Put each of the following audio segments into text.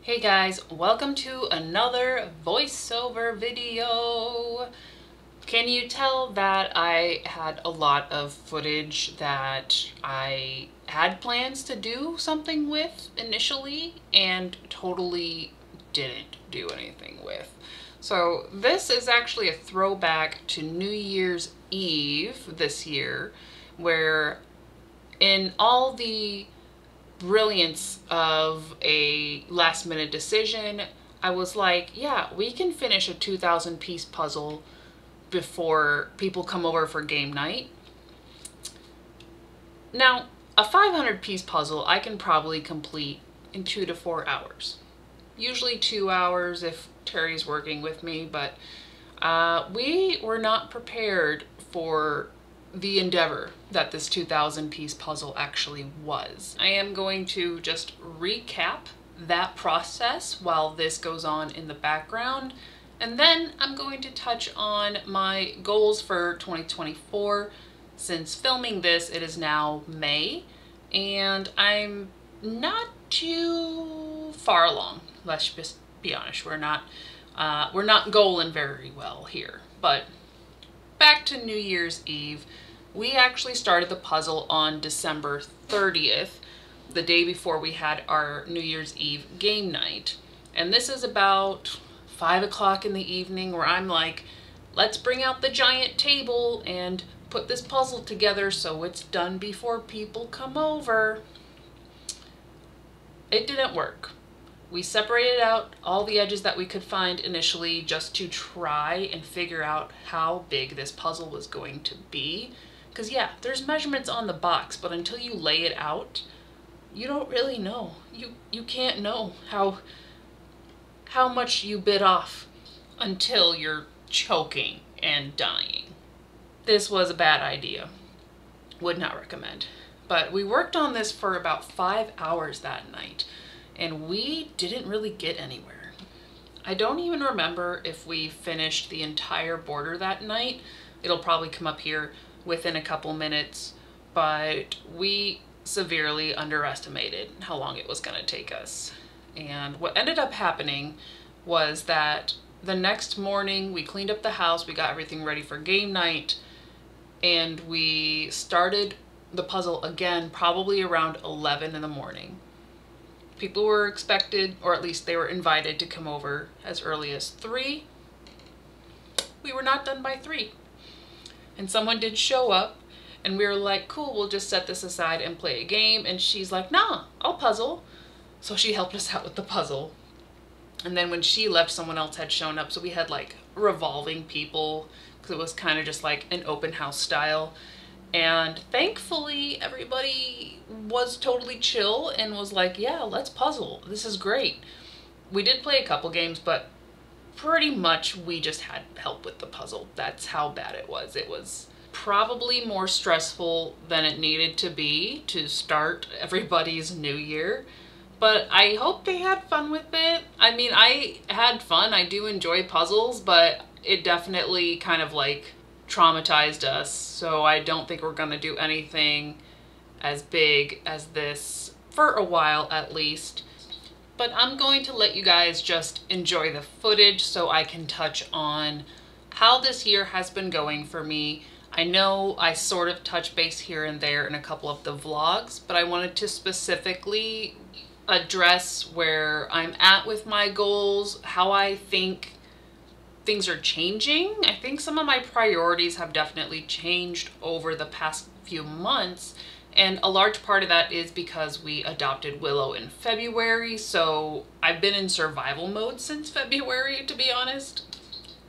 Hey guys, welcome to another voiceover video. Can you tell that I had a lot of footage that I had plans to do something with initially and totally didn't do anything with? So this is actually a throwback to New Year's Eve this year, where in all the brilliance of a last minute decision, I was like, yeah, we can finish a 2,000 piece puzzle before people come over for game night. Now, a 500 piece puzzle I can probably complete in 2 to 4 hours. Usually 2 hours if Terry's working with me, but we were not prepared for the endeavor that this 2,000 piece puzzle actually was. I am going to just recap that process while this goes on in the background, and then I'm going to touch on my goals for 2024. Since filming this, it is now May, and I'm not too far along. Let's just be honest, we're not goaling very well here. But back to New Year's Eve. We actually started the puzzle on December 30th, the day before we had our New Year's Eve game night. And this is about 5 o'clock in the evening, where I'm like, let's bring out the giant table and put this puzzle together so it's done before people come over. It didn't work. We separated out all the edges that we could find initially just to try and figure out how big this puzzle was going to be. Because yeah, there's measurements on the box, but until you lay it out, you don't really know. You can't know how much you bit off until you're choking and dying. This was a bad idea. Would not recommend. But we worked on this for about 5 hours that night, and we didn't really get anywhere. I don't even remember if we finished the entire border that night. It'll probably come up here within a couple minutes, but we severely underestimated how long it was going to take us. And what ended up happening was that the next morning we cleaned up the house, we got everything ready for game night, and we started the puzzle again probably around 11 in the morning. People were expected, or at least they were invited, to come over as early as 3. We were not done by 3. And someone did show up, and we were like, cool, we'll just set this aside and play a game. And she's like, nah, I'll puzzle. So she helped us out with the puzzle. And then when she left, someone else had shown up. So we had like revolving people, because it was kind of just like an open house style. And thankfully, everybody was totally chill and was like, yeah, let's puzzle. This is great. We did play a couple games, but pretty much we just had help with the puzzle. That's how bad it was. It was probably more stressful than it needed to be to start everybody's new year. But I hope they had fun with it. I mean, I had fun. I do enjoy puzzles, but it definitely kind of like traumatized us. So I don't think we're gonna do anything as big as this for a while at least. But I'm going to let you guys just enjoy the footage so I can touch on how this year has been going for me. I know I sort of touch base here and there in a couple of the vlogs, but I wanted to specifically address where I'm at with my goals, how I think things are changing. I think some of my priorities have definitely changed over the past few months. And a large part of that is because we adopted Willow in February, so I've been in survival mode since February, to be honest.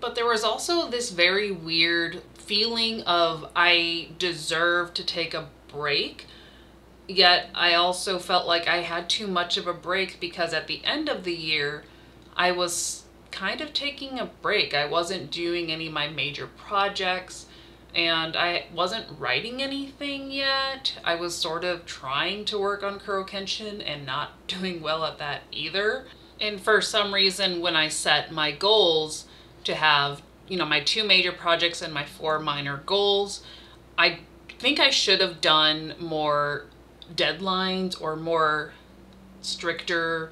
But there was also this very weird feeling of I deserve to take a break, yet I also felt like I had too much of a break because at the end of the year, I was kind of taking a break. I wasn't doing any of my major projects, and I wasn't writing anything yet. I was sort of trying to work on Kuro Kenshin and not doing well at that either. And for some reason, when I set my goals to have, you know, my 2 major projects and my 4 minor goals, I think I should have done more deadlines or more stricter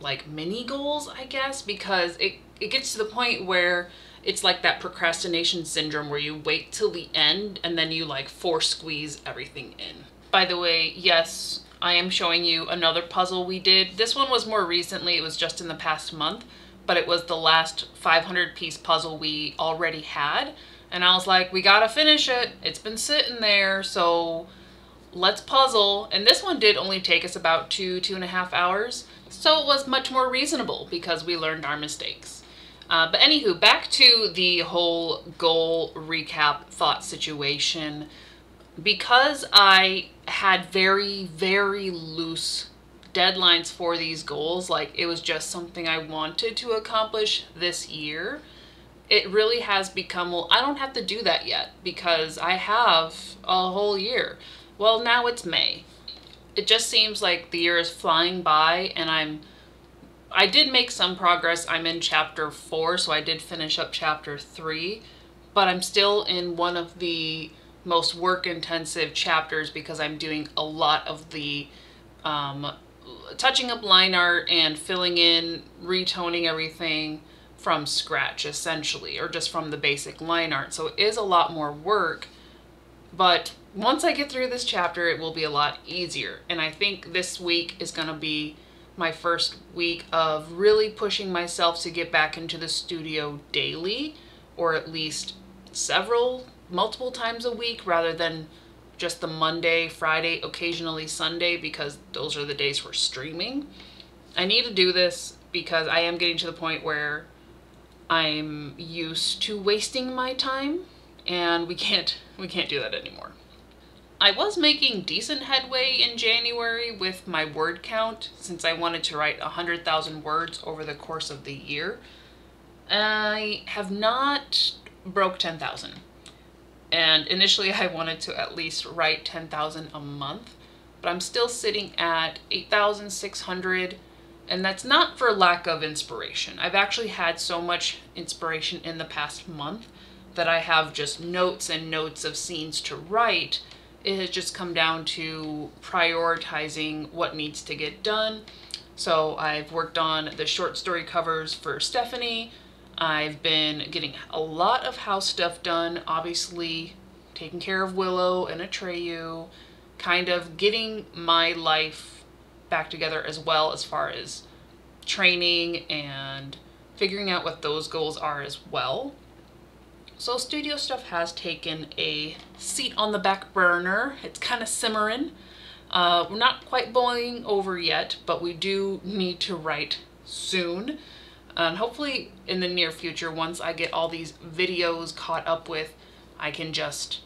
like mini goals, I guess, because it gets to the point where it's like that procrastination syndrome where you wait till the end and then you like force squeeze everything in. By the way, yes, I am showing you another puzzle we did. This one was more recently, it was just in the past month, but it was the last 500 piece puzzle we already had. And I was like, we gotta finish it. It's been sitting there, so let's puzzle. And this one did only take us about 2.5 hours. So it was much more reasonable because we learned our mistakes. But anywho, back to the whole goal recap thought situation. Because I had very, very loose deadlines for these goals, like it was just something I wanted to accomplish this year, it really has become, well, I don't have to do that yet because I have a whole year. Well, now it's May. It just seems like the year is flying by, and I did make some progress. I'm in chapter 4, so I did finish up chapter 3, but I'm still in one of the most work-intensive chapters because I'm doing a lot of the touching up line art and filling in, retoning everything from scratch, essentially, or just from the basic line art. So it is a lot more work, but once I get through this chapter, it will be a lot easier. And I think this week is going to be my first week of really pushing myself to get back into the studio daily, or at least multiple times a week, rather than just the Monday, Friday, occasionally Sunday, because those are the days we're streaming. I need to do this because I am getting to the point where I'm used to wasting my time, and we can't do that anymore. I was making decent headway in January with my word count since I wanted to write 100,000 words over the course of the year. I have not broke 10,000. And initially I wanted to at least write 10,000 a month, but I'm still sitting at 8,600, and that's not for lack of inspiration. I've actually had so much inspiration in the past month that I have just notes and notes of scenes to write. It has just come down to prioritizing what needs to get done. So I've worked on the short story covers for Stephanie. I've been getting a lot of house stuff done, obviously taking care of Willow and Atreyu, kind of getting my life back together as well as far as training and figuring out what those goals are as well. So studio stuff has taken a seat on the back burner. It's kind of simmering. We're not quite boiling over yet, but we do need to write soon. And hopefully in the near future, once I get all these videos caught up with, I can just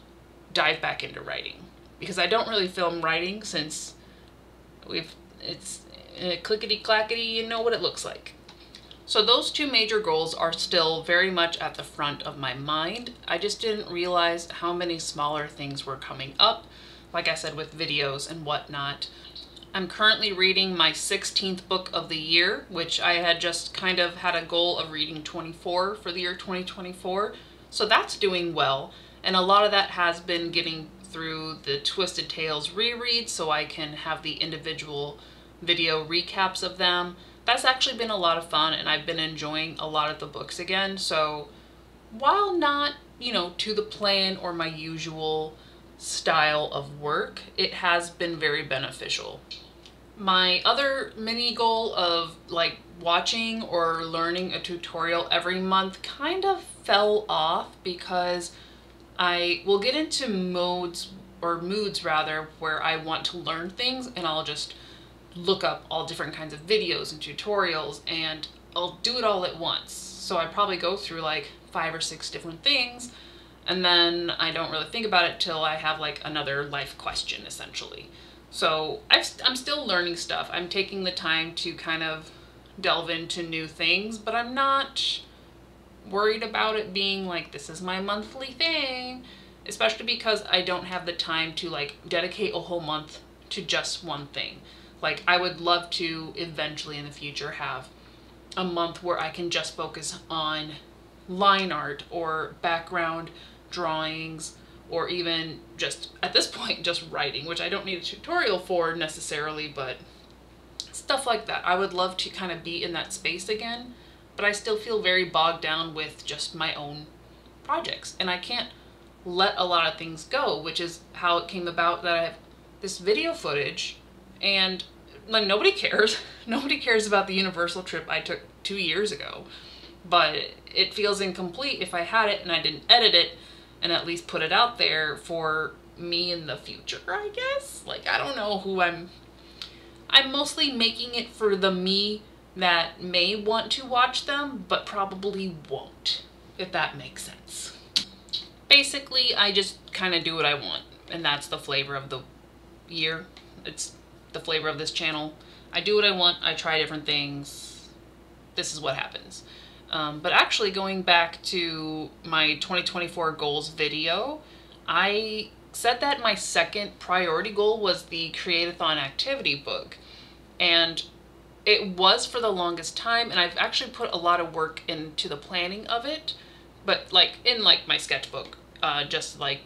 dive back into writing. Because I don't really film writing since it's clickety-clackety, you know what it looks like. So those two major goals are still very much at the front of my mind. I just didn't realize how many smaller things were coming up, like I said, with videos and whatnot. I'm currently reading my 16th book of the year, which I had just kind of had a goal of reading 24 for the year 2024. So that's doing well. And a lot of that has been getting through the Twisted Tales reread so I can have the individual video recaps of them. That's actually been a lot of fun, and I've been enjoying a lot of the books again. So while not, to the plan or my usual style of work, it has been very beneficial. My other mini goal of like watching or learning a tutorial every month kind of fell off because I will get into moods rather where I want to learn things, and I'll just look up all different kinds of videos and tutorials, and I'll do it all at once. So I probably go through like 5 or 6 different things, and then I don't really think about it till I have like another life question, essentially. So I'm still learning stuff. I'm taking the time to kind of delve into new things, but I'm not worried about it being like, this is my monthly thing, especially because I don't have the time to like dedicate a whole month to just one thing. Like, I would love to eventually in the future have a month where I can just focus on line art or background drawings, or even just, at this point, just writing, which I don't need a tutorial for necessarily, but stuff like that. I would love to kind of be in that space again, but I still feel very bogged down with just my own projects, and I can't let a lot of things go, which is how it came about that I have this video footage, and like nobody cares. Nobody cares about the Universal trip I took 2 years ago, but it feels incomplete if I had it and I didn't edit it and at least put it out there for me in the future, I guess. Like, I don't know who I'm mostly making it for the me that may want to watch them, but probably won't, if that makes sense. Basically, I just kind of do what I want, and that's the flavor of the year. It's the flavor of this channel. I do what I want, I try different things. This is what happens. But actually, going back to my 2024 goals video, I said that my second priority goal was the Create-a-thon activity book. And it was for the longest time, and I've actually put a lot of work into the planning of it, but like in like my sketchbook, just like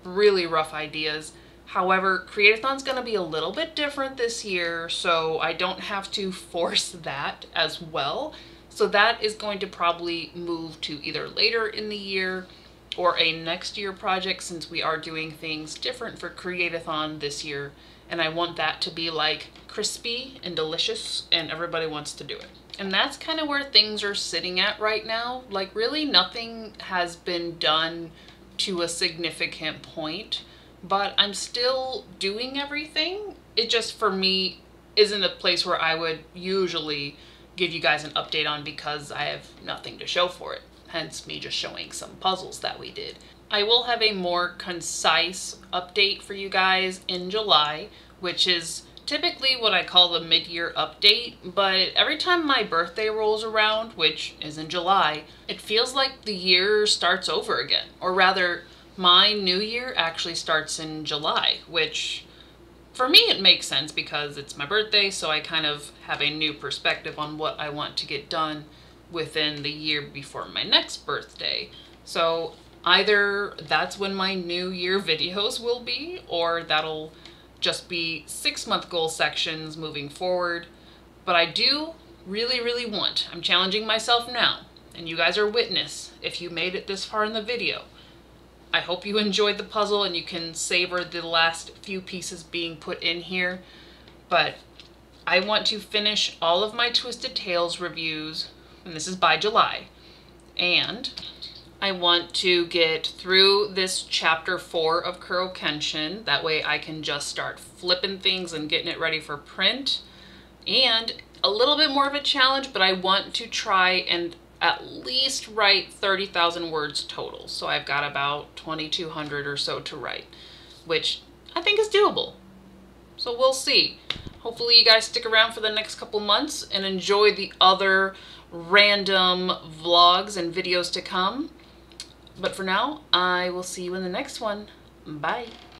really rough ideas. However, Create-a-thon's gonna be a little bit different this year, so I don't have to force that as well. So that is going to probably move to either later in the year or a next year project, since we are doing things different for Create-a-thon this year. And I want that to be like crispy and delicious, and everybody wants to do it. And that's kind of where things are sitting at right now. Like, really nothing has been done to a significant point, but I'm still doing everything. It just, for me, isn't a place where I would usually give you guys an update on, because I have nothing to show for it. Hence me just showing some puzzles that we did. I will have a more concise update for you guys in July, which is typically what I call the mid-year update, but every time my birthday rolls around, which is in July, it feels like the year starts over again. Or rather, my new year actually starts in July, which for me it makes sense because it's my birthday, so I kind of have a new perspective on what I want to get done within the year before my next birthday. So either that's when my new year videos will be, or that'll just be 6-month goal sections moving forward. But I do really want, I'm challenging myself now, and you guys are witness if you made it this far in the video. I hope you enjoyed the puzzle and you can savor the last few pieces being put in here. But I want to finish all of my Twisted Tales reviews, and this is by July. And I want to get through this chapter 4 of Kuro Kenshin. That way I can just start flipping things and getting it ready for print. And a little bit more of a challenge, but I want to try and at least write 30,000 words total. So I've got about 2,200 or so to write, which I think is doable. So we'll see. Hopefully you guys stick around for the next couple months and enjoy the other random vlogs and videos to come. But for now, I will see you in the next one. Bye.